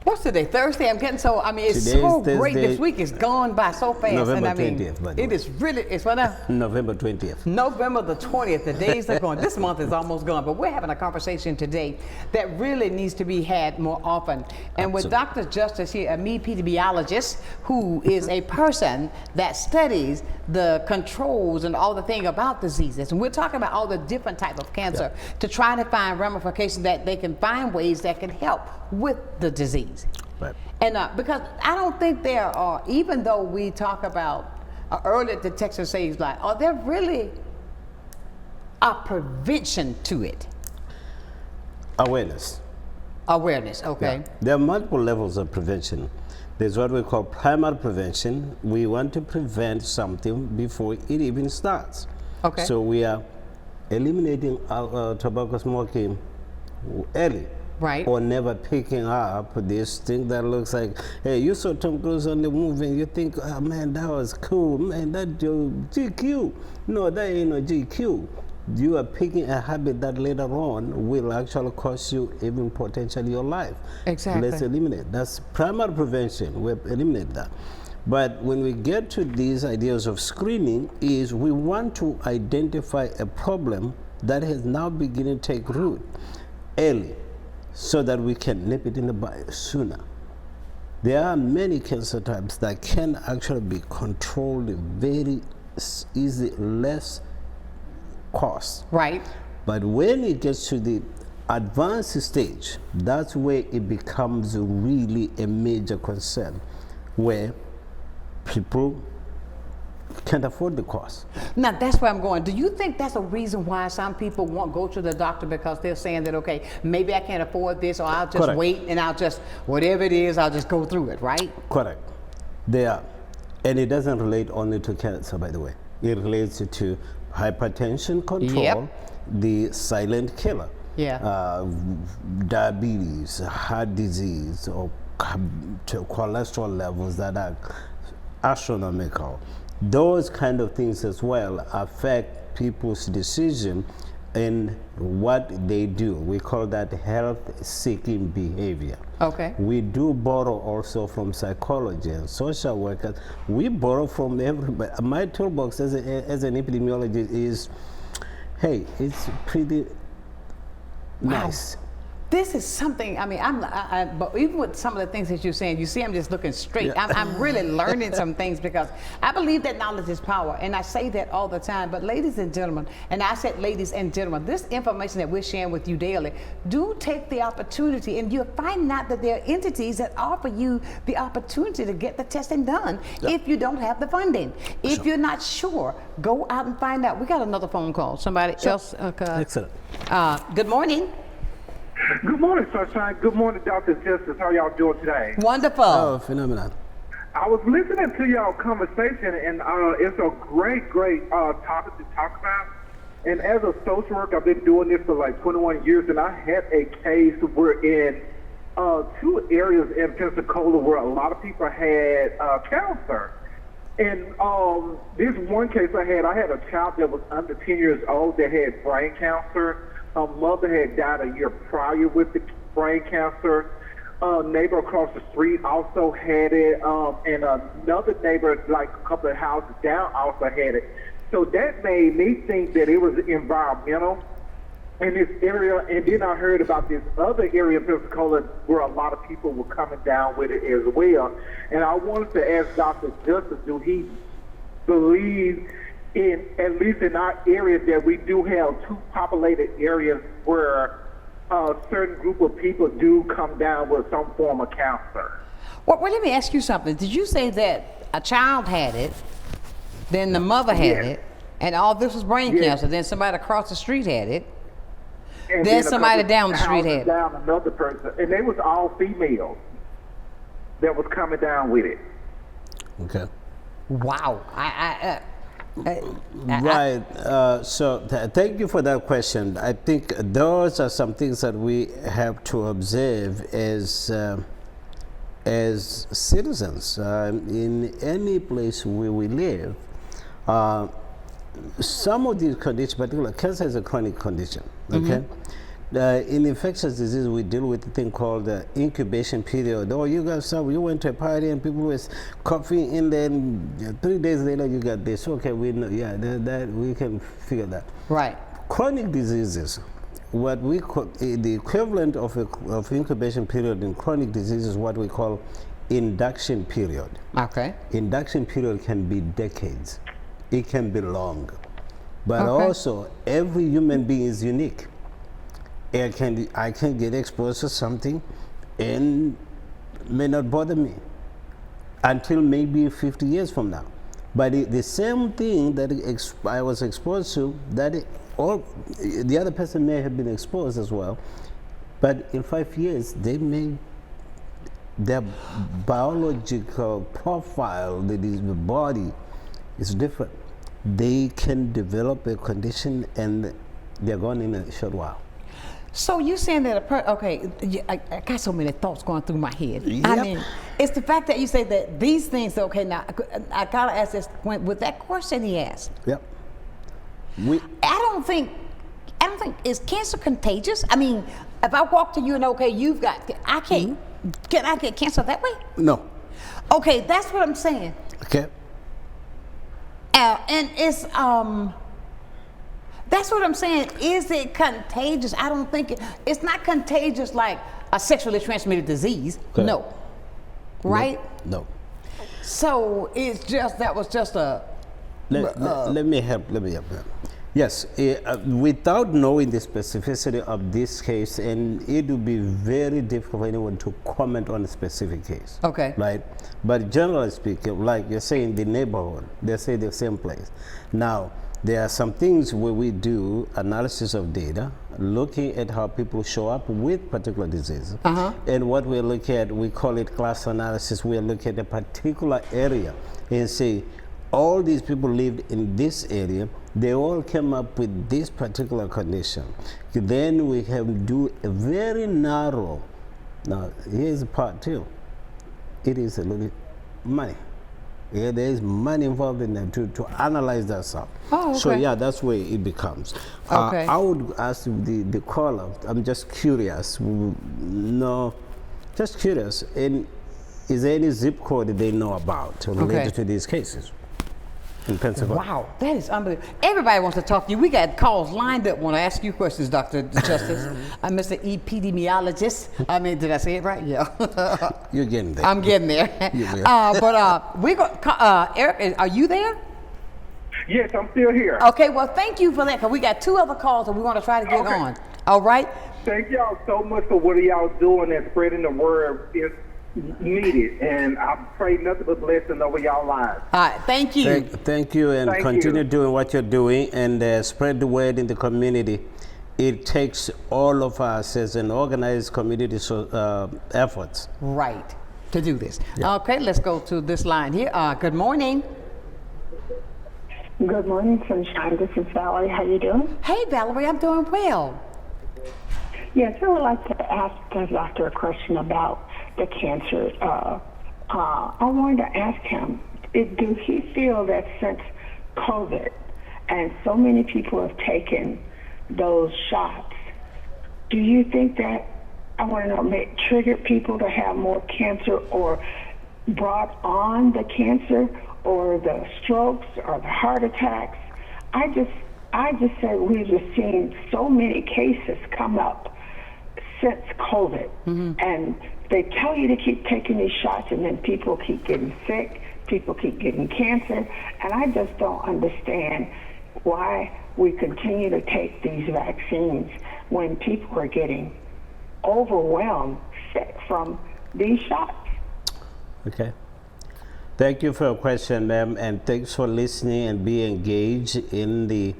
[SPEAKER 2] What's today? Thursday. I'm getting so. I mean, it's
[SPEAKER 3] Today
[SPEAKER 2] so
[SPEAKER 3] is Thursday,
[SPEAKER 2] great. This week is gone by so fast.
[SPEAKER 3] November
[SPEAKER 2] and I mean,
[SPEAKER 3] 20th, by the
[SPEAKER 2] it
[SPEAKER 3] way.
[SPEAKER 2] is really. It's what now?
[SPEAKER 3] November 20th.
[SPEAKER 2] November the 20th. The days are gone. This month is almost gone. But we're having a conversation today that really needs to be had more often. And with Dr. Justice here, a epidemiologist who is a person that studies the controls and all the thing about diseases. And we're talking about all the different type of cancer to try to find ramifications that they can find ways that can help with the disease.
[SPEAKER 3] Right.
[SPEAKER 2] And because I don't think there are, even though we talk about early detection saves life, are there really a prevention to it?
[SPEAKER 3] Awareness.
[SPEAKER 2] Awareness, okay.
[SPEAKER 3] Yeah. There are multiple levels of prevention. There's what we call primary prevention. We want to prevent something before it even starts.
[SPEAKER 2] Okay.
[SPEAKER 3] So we are eliminating tobacco smoking early.
[SPEAKER 2] Right.
[SPEAKER 3] Or never picking up this thing that looks like, hey, you saw Tom Cruise on the movie and you think, oh man, that was cool. Man, that's your GQ. No, that ain't no GQ. You are picking a habit that later on will actually cost you even potentially your life.
[SPEAKER 2] Exactly.
[SPEAKER 3] Let's eliminate. That's primary prevention. We eliminate that. But when we get to these ideas of screening, is we want to identify a problem that has now beginning to take root early, so that we can nip it in the bud sooner. There are many cancer types that can actually be controlled very easy, less cost.
[SPEAKER 2] Right.
[SPEAKER 3] But when it gets to the advanced stage, that's where it becomes really a major concern, where people can't afford the cost.
[SPEAKER 2] Now that's where I'm going. Do you think that's a reason why some people won't go to the doctor, because they're saying that, okay, maybe I can't afford this, or I'll just wait and I'll just, whatever it is, I'll just go through it, right?
[SPEAKER 3] Correct. They are. And it doesn't relate only to cancer, by the way. It relates to hypertension control, the silent killer.
[SPEAKER 2] Yeah.
[SPEAKER 3] Diabetes, heart disease, or cholesterol levels that are astronomical. Those kind of things as well affect people's decision in what they do. We call that health-seeking behavior.
[SPEAKER 2] Okay.
[SPEAKER 3] We do borrow also from psychology and social workers. We borrow from everybody. My toolbox as an epidemiologist is, hey, it's pretty nice.
[SPEAKER 2] This is something, I mean, but even with some of the things that you're saying, you see I'm just looking straight.
[SPEAKER 3] Yeah.
[SPEAKER 2] I'm really learning some things, because I believe that knowledge is power, and I say that all the time. But ladies and gentlemen, and I said ladies and gentlemen, this information that we're sharing with you daily, do take the opportunity, and you're finding out that there are entities that offer you the opportunity to get the testing done if you don't have the funding. If you're not sure, go out and find out. We got another phone call. Somebody else.
[SPEAKER 3] Excellent.
[SPEAKER 2] Good morning.
[SPEAKER 15] Good morning, Sonshine. Good morning, Dr. Justice. How y'all doing today?
[SPEAKER 2] Wonderful.
[SPEAKER 3] Oh, phenomenal.
[SPEAKER 15] I was listening to y'all conversation, and it's a great topic to talk about. And as a social worker, I've been doing this for like 21 years, and I had a case where in 2 areas in Pensacola where a lot of people had cancer. And this one case I had a child that was under 10 years old that had brain cancer. Her mother had died a year prior with the brain cancer. A neighbor across the street also had it, and another neighbor, like a couple of houses down, also had it. So that made me think that it was environmental in this area. And then I heard about this other area in Pensacola where a lot of people were coming down with it as well. And I wanted to ask Dr. Justice, do he believe in, at least in our area, that we do have 2 populated areas where a certain group of people do come down with some form of cancer?
[SPEAKER 2] Well, let me ask you something. Did you say that a child had it, then the mother had it, and all this was brain cancer, then somebody across the street had it,
[SPEAKER 15] and
[SPEAKER 2] then somebody down the street had it?
[SPEAKER 15] Down another person, and they was all females that was coming down with it.
[SPEAKER 3] Okay.
[SPEAKER 2] Wow.
[SPEAKER 3] Right. So thank you for that question. I think those are some things that we have to observe as citizens in any place where we live. Some of these conditions, particularly cancer is a chronic condition, okay? In infectious disease, we deal with a thing called the incubation period. Oh, you got some, you went to a party and people was coughing, and then 3 days later you got this. Okay, we know, yeah, that we can figure that.
[SPEAKER 2] Right.
[SPEAKER 3] Chronic diseases, what we call the equivalent of incubation period in chronic disease is what we call induction period.
[SPEAKER 2] Okay.
[SPEAKER 3] Induction period can be decades. It can be long. But
[SPEAKER 2] Okay.
[SPEAKER 3] also, every human being is unique. I can get exposed to something and may not bother me until maybe 50 years from now. But the same thing that I was exposed to, or the other person may have been exposed as well, but in 5 years, their biological profile, the body is different. They can develop a condition and they're gone in a short while.
[SPEAKER 2] So you saying that I got so many thoughts going through my head.
[SPEAKER 3] Yep.
[SPEAKER 2] I mean, it's the fact that you say that these things. Okay, now I gotta ask this with that question he asked.
[SPEAKER 3] Yep.
[SPEAKER 2] I don't think is cancer contagious? I mean, if I walk to you and you've got, I can't. Can I get cancer that way?
[SPEAKER 3] No.
[SPEAKER 2] Okay, that's what I'm saying.
[SPEAKER 3] Okay.
[SPEAKER 2] And it's that's what I'm saying. Is it contagious? I don't think it's not contagious like a sexually transmitted disease.
[SPEAKER 3] Okay.
[SPEAKER 2] No. Right?
[SPEAKER 3] No.
[SPEAKER 2] So it's just that was just a.
[SPEAKER 3] Let me help. Yes, without knowing the specificity of this case, and it would be very difficult for anyone to comment on a specific case.
[SPEAKER 2] Okay.
[SPEAKER 3] Right? But generally speaking, like you're saying, the neighborhood, they say the same place. Now, there are some things where we do analysis of data, looking at how people show up with particular diseases. And what we look at, we call it class analysis. We look at a particular area and say, all these people lived in this area, they all came up with this particular condition. Then we can do a very narrow, now here's the part too, it is a little money. Yeah, there is money involved in that to analyze that stuff.
[SPEAKER 2] Oh, okay.
[SPEAKER 3] So yeah, that's where it becomes.
[SPEAKER 2] Okay.
[SPEAKER 3] I would ask the caller, I'm just curious, just curious, and is there any zip code that they know about related to these cases? In Pennsylvania.
[SPEAKER 2] Wow, that is unbelievable. Everybody wants to talk to you. We got calls lined up. Want to ask you questions, Dr. Justice. I'm Mr. Epidemiologist. I mean, did I say it right? Yeah.
[SPEAKER 3] You're getting there.
[SPEAKER 2] I'm getting there.
[SPEAKER 3] You will.
[SPEAKER 2] But we got Eric. Are you there?
[SPEAKER 15] Yes, I'm still here.
[SPEAKER 2] Okay. Well, thank you for that. Cause we got 2 other calls that we want to try to get on. All right.
[SPEAKER 15] Thank y'all so much for what y'all doing and spreading the word. It's needed, and I pray nothing but blessing over y'all lives.
[SPEAKER 2] All right, thank you.
[SPEAKER 3] Thank you, and continue doing what you're doing, and spread the word in the community. It takes all of us as an organized community efforts.
[SPEAKER 2] Right, to do this.
[SPEAKER 3] Yeah.
[SPEAKER 2] Okay, let's go to this line here. Good morning.
[SPEAKER 16] Good morning, Sonshine. This is Valerie. How you doing?
[SPEAKER 2] Hey, Valerie, I'm doing well.
[SPEAKER 16] Yes, I would like to ask the doctor a question about the cancer. I wanted to ask him, do he feel that since COVID and so many people have taken those shots, do you think that, I want to know, triggered people to have more cancer or brought on the cancer or the strokes or the heart attacks? I just said we've just seen so many cases come up since COVID, and they tell you to keep taking these shots, and then people keep getting sick, people keep getting cancer, and I just don't understand why we continue to take these vaccines when people are getting overwhelmed sick from these shots.
[SPEAKER 3] Okay. Thank you for your question, ma'am, and thanks for listening and being engaged in the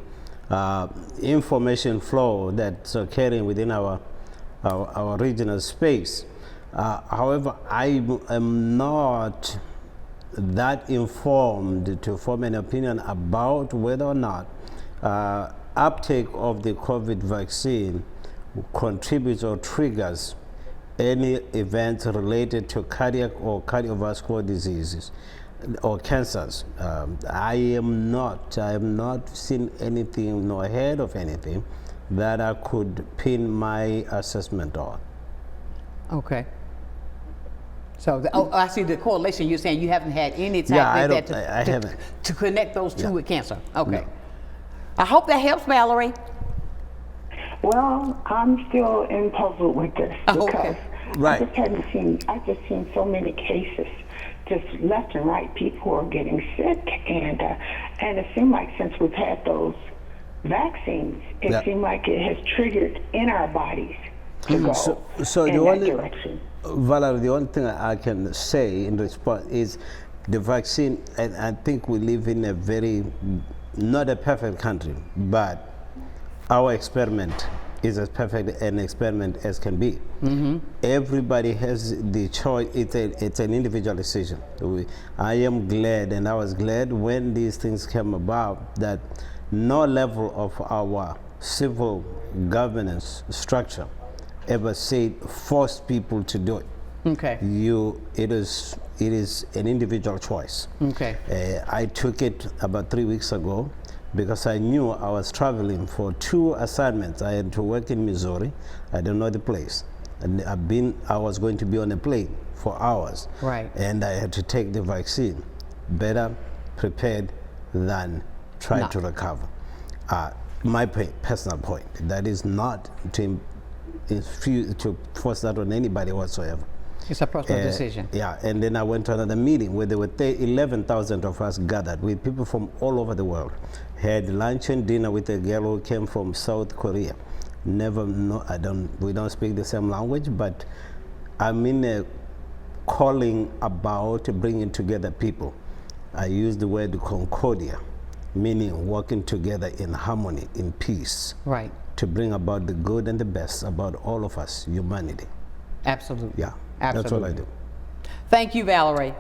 [SPEAKER 3] information flow that's occurring within our regional space. However, I am not that informed to form an opinion about whether or not uptake of the COVID vaccine contributes or triggers any events related to cardiac or cardiovascular diseases or cancers. I have not seen anything nor heard of anything that I could pin my assessment on.
[SPEAKER 2] Okay. So, I see the correlation. You're saying you haven't had any type
[SPEAKER 3] Yeah,
[SPEAKER 2] I
[SPEAKER 3] haven't.
[SPEAKER 2] To connect those two with cancer. Okay.
[SPEAKER 3] No.
[SPEAKER 2] I hope that helps, Valerie.
[SPEAKER 16] Well, I'm still puzzled with this because
[SPEAKER 3] Right.
[SPEAKER 16] I've just seen so many cases, just left and right. People are getting sick, and it seemed like since we've had those vaccines, it seemed like it has triggered in our bodies to go
[SPEAKER 3] So
[SPEAKER 16] in
[SPEAKER 3] the
[SPEAKER 16] that
[SPEAKER 3] only
[SPEAKER 16] direction.
[SPEAKER 3] Valerie, the only thing I can say in response is the vaccine. And I think we live in a very not a perfect country, but our experiment is as perfect an experiment as can be. Everybody has the choice. It's an individual decision. I am glad, and I was glad when these things came about, that no level of our civil governance structure ever said force people to do it.
[SPEAKER 2] Okay.
[SPEAKER 3] It is an individual choice.
[SPEAKER 2] Okay.
[SPEAKER 3] I took it about 3 weeks ago because I knew I was traveling for 2 assignments. I had to work in Missouri. I don't know the place. And I was going to be on a plane for hours.
[SPEAKER 2] Right.
[SPEAKER 3] And I had to take the vaccine. Better prepared than try to recover. My personal point, that is not to force that on anybody whatsoever.
[SPEAKER 2] It's a personal decision.
[SPEAKER 3] Yeah, and then I went to another meeting where there were 11,000 of us gathered with people from all over the world. Had lunch and dinner with a girl who came from South Korea. We don't speak the same language, but I'm in a calling about bringing together people. I use the word concordia, meaning working together in harmony, in peace.
[SPEAKER 2] Right.
[SPEAKER 3] To bring about the good and the best about all of us, humanity.
[SPEAKER 2] Absolutely.
[SPEAKER 3] Yeah.
[SPEAKER 2] Absolutely.
[SPEAKER 3] That's what I do.
[SPEAKER 2] Thank you, Valerie.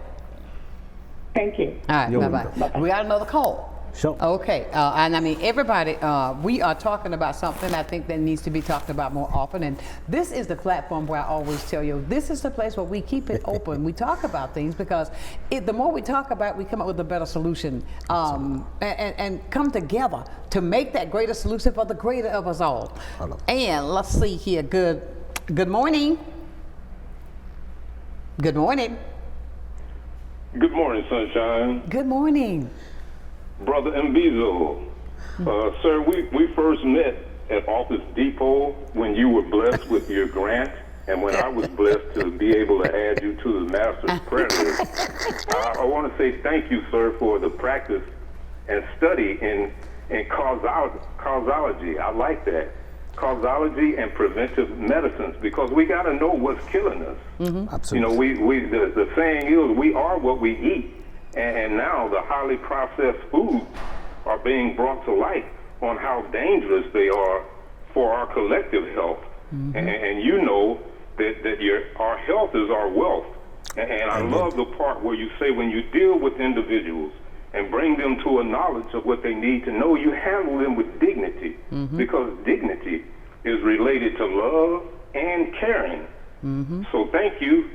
[SPEAKER 16] Thank you.
[SPEAKER 2] All right,
[SPEAKER 3] You're
[SPEAKER 2] bye-bye.
[SPEAKER 3] welcome.
[SPEAKER 2] We got another call.
[SPEAKER 3] Sure.
[SPEAKER 2] Okay, and I mean, everybody, we are talking about something I think that needs to be talked about more often, and this is the platform where I always tell you, this is the place where we keep it open. We talk about things because the more we talk about it, we come up with a better solution, and come together to make that greater solution for the greater of us all. And let's see here, good morning. Good morning.
[SPEAKER 17] Good morning, Sunshine.
[SPEAKER 2] Good morning.
[SPEAKER 17] Brother Mbizo. Sir, we first met at Office Depot when you were blessed with your grant and when I was blessed to be able to add you to the Master's Prayer list. I want to say thank you, sir, for the practice and study in causology. I like that. Causology and preventive medicines, because we got to know what's killing us.
[SPEAKER 3] Absolutely.
[SPEAKER 17] You know, the saying is we are what we eat. And now the highly processed foods are being brought to light on how dangerous they are for our collective health. And you know that our health is our wealth. And I love the part where you say when you deal with individuals and bring them to a knowledge of what they need to know, you handle them with dignity, because dignity is related to love and caring. So thank you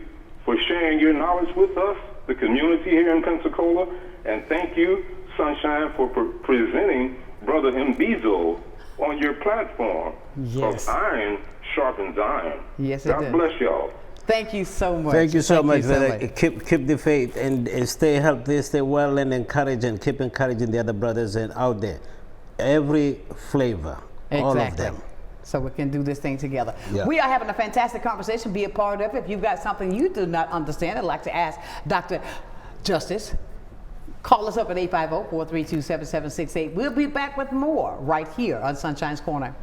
[SPEAKER 17] for sharing your knowledge with us, the community here in Pensacola, and thank you, Sunshine, for presenting Brother Mbizo on your platform.
[SPEAKER 2] Yes.
[SPEAKER 17] Iron sharpens iron.
[SPEAKER 2] Yes, it
[SPEAKER 17] God
[SPEAKER 2] does.
[SPEAKER 17] bless y'all.
[SPEAKER 2] Thank you so much.
[SPEAKER 3] Thank you so much.
[SPEAKER 2] so
[SPEAKER 3] Brother. Keep the faith and stay healthy, stay well, and encourage and keep encouraging the other brothers and out there. Every flavor, all of them.
[SPEAKER 2] So we can do this thing together.
[SPEAKER 3] Yeah.
[SPEAKER 2] We are having a fantastic conversation. Be a part of it. If you've got something you do not understand, I'd like to ask Dr. Justice. Call us up at 850-432-7768. We'll be back with more right here on Sunshine's Corner.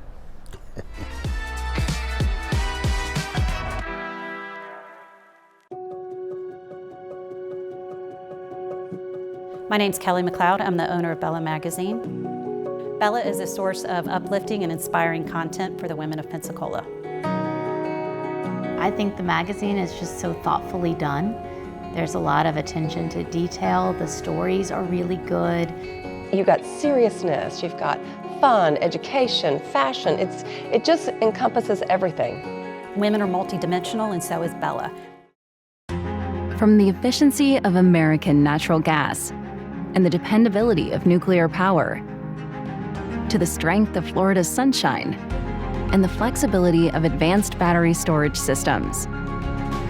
[SPEAKER 18] My name's Kelly McLeod. I'm the owner of Bella Magazine. Bella is a source of uplifting and inspiring content for the women of Pensacola.
[SPEAKER 19] I think the magazine is just so thoughtfully done. There's a lot of attention to detail. The stories are really good.
[SPEAKER 20] You've got seriousness, you've got fun, education, fashion. It just encompasses everything.
[SPEAKER 18] Women are multidimensional, and so is Bella.
[SPEAKER 6] From the efficiency of American natural gas and the dependability of nuclear power to the strength of Florida's sunshine and the flexibility of advanced battery storage systems.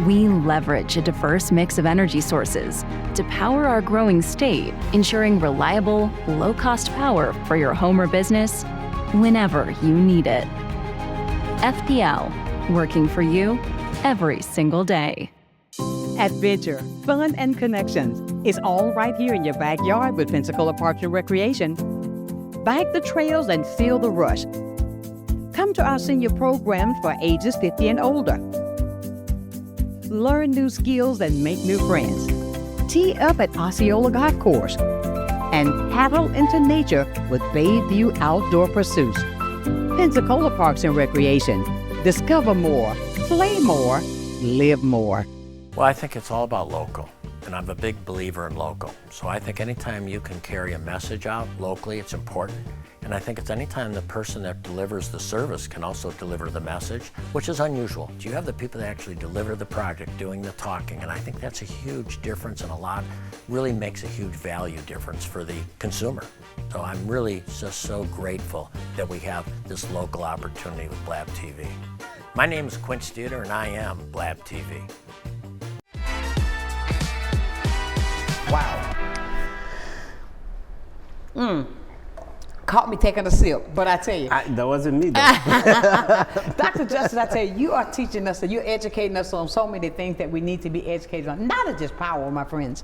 [SPEAKER 6] We leverage a diverse mix of energy sources to power our growing state, ensuring reliable, low-cost power for your home or business whenever you need it. FPL, working for you every single day.
[SPEAKER 1] Adventure, fun, and connections is all right here in your backyard with Pensacola Parks and Recreation. Bike the trails and feel the rush. Come to our senior programs for ages 50 and older. Learn new skills and make new friends. Tee up at Osceola Golf Course and paddle into nature with Bayview Outdoor Pursuits. Pensacola Parks and Recreation. Discover more, play more, live more.
[SPEAKER 4] Well, I think it's all about local, and I'm a big believer in local. So I think anytime you can carry a message out locally, it's important. And I think it's anytime the person that delivers the service can also deliver the message, which is unusual. You have the people that actually deliver the project doing the talking, and I think that's a huge difference, and really makes a huge value difference for the consumer. So I'm really just so grateful that we have this local opportunity with Blab TV. My name is Quint Studer, and I am Blab TV.
[SPEAKER 2] Wow. Caught me taking a sip, but I tell you.
[SPEAKER 3] That wasn't me, though.
[SPEAKER 2] Dr. Justice, I tell you, you are teaching us and you're educating us on so many things that we need to be educated on. Knowledge is power, my friends.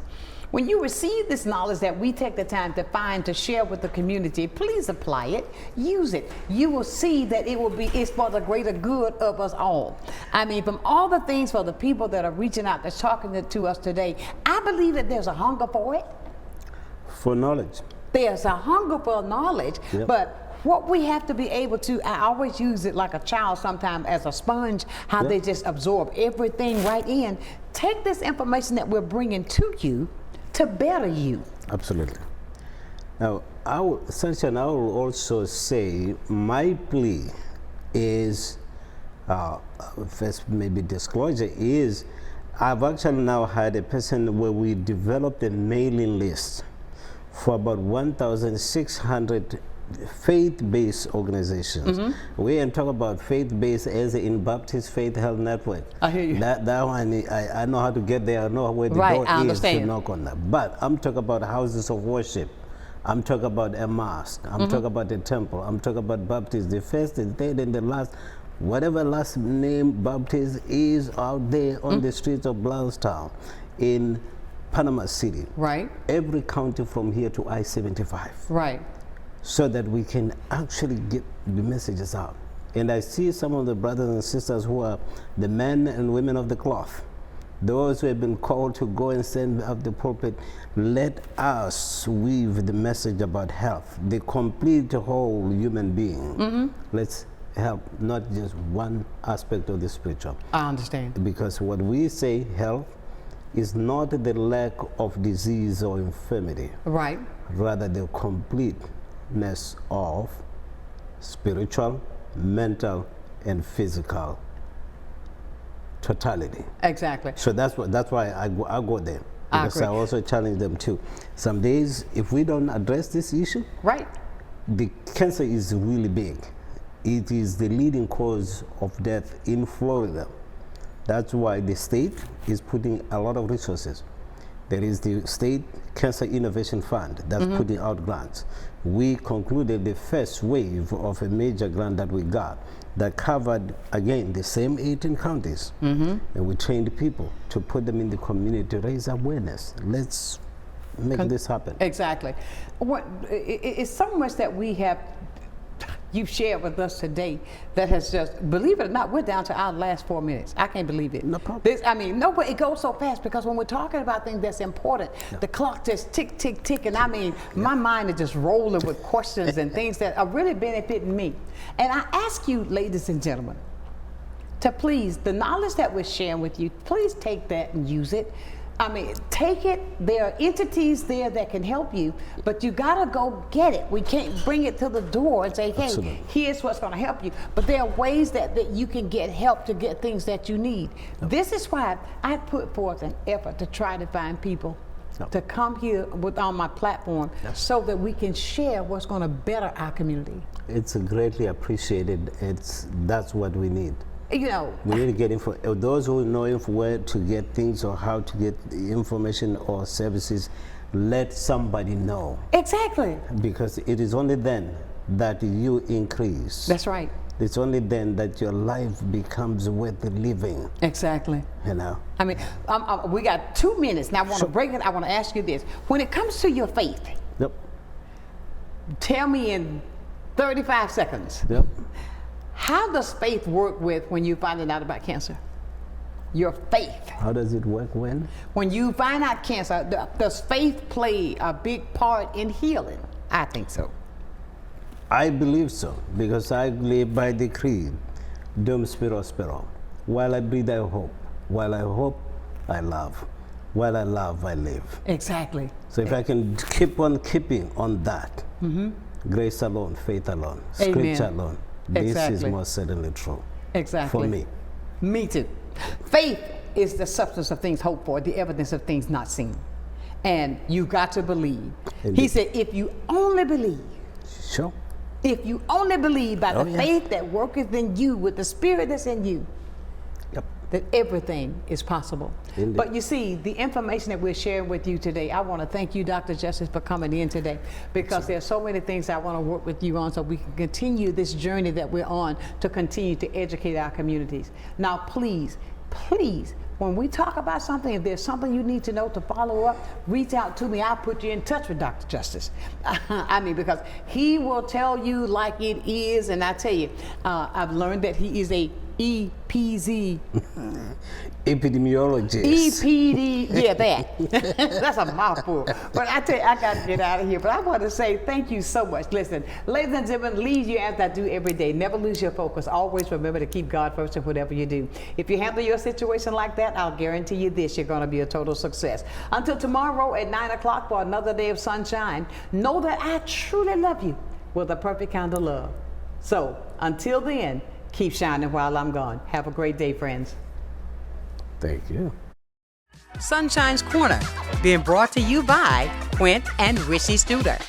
[SPEAKER 2] When you receive this knowledge that we take the time to find, to share with the community, please apply it, use it. You will see that it's for the greater good of us all. I mean, from all the things for the people that are reaching out, that's talking to us today, I believe that there's a hunger for it.
[SPEAKER 3] For knowledge.
[SPEAKER 2] There's a hunger for knowledge, yep. But what we have to be able to, I always use it like a child sometimes as a sponge, how they just absorb everything right in. Take this information that we're bringing to you to better you.
[SPEAKER 3] Absolutely. Now, Sonshine, I will also say my plea is, first maybe disclosure is, I've actually now had a person where we developed a mailing list for about 1,600 faith-based organizations. Mm-hmm. We ain't talk about faith-based as in Baptist Faith Health Network. I hear you. That one, I know how to get there. I know where the door is to knock on that. But I'm talking about houses of worship. I'm talking about a mosque. I'm talking about a temple. I'm talking about Baptist. The first, the third, and the last, whatever last name Baptist is out there on the streets of Blairstown in Panama City. Right. Every county from here to I-75. Right. So that we can actually get the messages out. And I see some of the brothers and sisters who are the men and women of the cloth, those who have been called to go and stand up the pulpit. Let us weave the message about health, the complete whole human being. Let's help not just one aspect of the spiritual. I understand. Because what we say, health, is not the lack of disease or infirmity. Right. Rather the completeness of spiritual, mental, and physical totality. Exactly. So that's why I go there. Because I also challenge them too. Some days, if we don't address this issue, right, the cancer is really big. It is the leading cause of death in Florida. That's why the state is putting a lot of resources. There is the State Cancer Innovation Fund that's putting out grants. We concluded the first wave of a major grant that we got that covered, again, the same 18 counties. And we trained people to put them in the community to raise awareness. Let's make this happen. Exactly. It's so much that we have you've shared with us today that has just, believe it or not, we're down to our last 4 minutes. I can't believe it. No problem. But it goes so fast because when we're talking about things that's important, the clock just tick, tick, tick, and my mind is just rolling with questions and things that are really benefiting me. And I ask you, ladies and gentlemen, to please, the knowledge that we're sharing with you, please take that and use it. Take it. There are entities there that can help you, but you gotta go get it. We can't bring it to the door and say, hey, absolutely, here's what's gonna help you. But there are ways that you can get help to get things that you need. This is why I put forth an effort to try to find people
[SPEAKER 2] to come here on my platform so that we can share what's going to better our community.
[SPEAKER 3] It's greatly appreciated. That's what we need.
[SPEAKER 2] You know,
[SPEAKER 3] we need to get info. Those who know where to get things or how to get information or services, let somebody know.
[SPEAKER 2] Exactly.
[SPEAKER 3] Because it is only then that you increase.
[SPEAKER 2] That's right.
[SPEAKER 3] It's only then that your life becomes worth living.
[SPEAKER 2] Exactly.
[SPEAKER 3] You know?
[SPEAKER 2] I mean, we got 2 minutes. Now I want to break it. I want to ask you this. When it comes to your faith,
[SPEAKER 3] yep.
[SPEAKER 2] Tell me in 35 seconds.
[SPEAKER 3] Yep.
[SPEAKER 2] How does faith work with when you find out about cancer? Your faith.
[SPEAKER 3] How does it work when?
[SPEAKER 2] When you find out cancer, does faith play a big part in healing? I think so.
[SPEAKER 3] I believe so, because I live by the creed, Dum Spiro Spiro. While I breathe, I hope. While I hope, I love. While I love, I live.
[SPEAKER 2] Exactly.
[SPEAKER 3] So if I can keep on keeping on that, grace alone, faith alone,
[SPEAKER 2] Amen.
[SPEAKER 3] Scripture alone, this is
[SPEAKER 2] Exactly.
[SPEAKER 3] most certainly true.
[SPEAKER 2] Exactly.
[SPEAKER 3] For me.
[SPEAKER 2] Me too. Faith is the substance of things hoped for, the evidence of things not seen. And you got to believe. He said, if you only believe.
[SPEAKER 3] Sure.
[SPEAKER 2] If you only believe by the faith that worketh in you with the spirit that's in you, that everything is possible.
[SPEAKER 3] Indeed.
[SPEAKER 2] But you see, the information that we're sharing with you today, I want to thank you, Dr. Justice, for coming in today, because there's so many things I want to work with you on so we can continue this journey that we're on to continue to educate our communities. Now, please, please, when we talk about something, if there's something you need to know to follow up, reach out to me. I'll put you in touch with Dr. Justice. I mean, because he will tell you like it is. And I tell you, I've learned that he is a EPZ.
[SPEAKER 3] Epidemiologist.
[SPEAKER 2] EPD, yeah, that. That's a mouthful. But I tell you, I got to get out of here. But I want to say thank you so much. Listen, ladies and gentlemen, lead you as I do every day. Never lose your focus. Always remember to keep God first in whatever you do. If you handle your situation like that, I'll guarantee you this, you're going to be a total success. Until tomorrow at 9 o'clock for another day of sunshine, know that I truly love you with a perfect kind of love. So until then, keep shining while I'm gone. Have a great day, friends.
[SPEAKER 3] Thank you.
[SPEAKER 1] Sunshine's Corner, being brought to you by Quint and Richie Studer.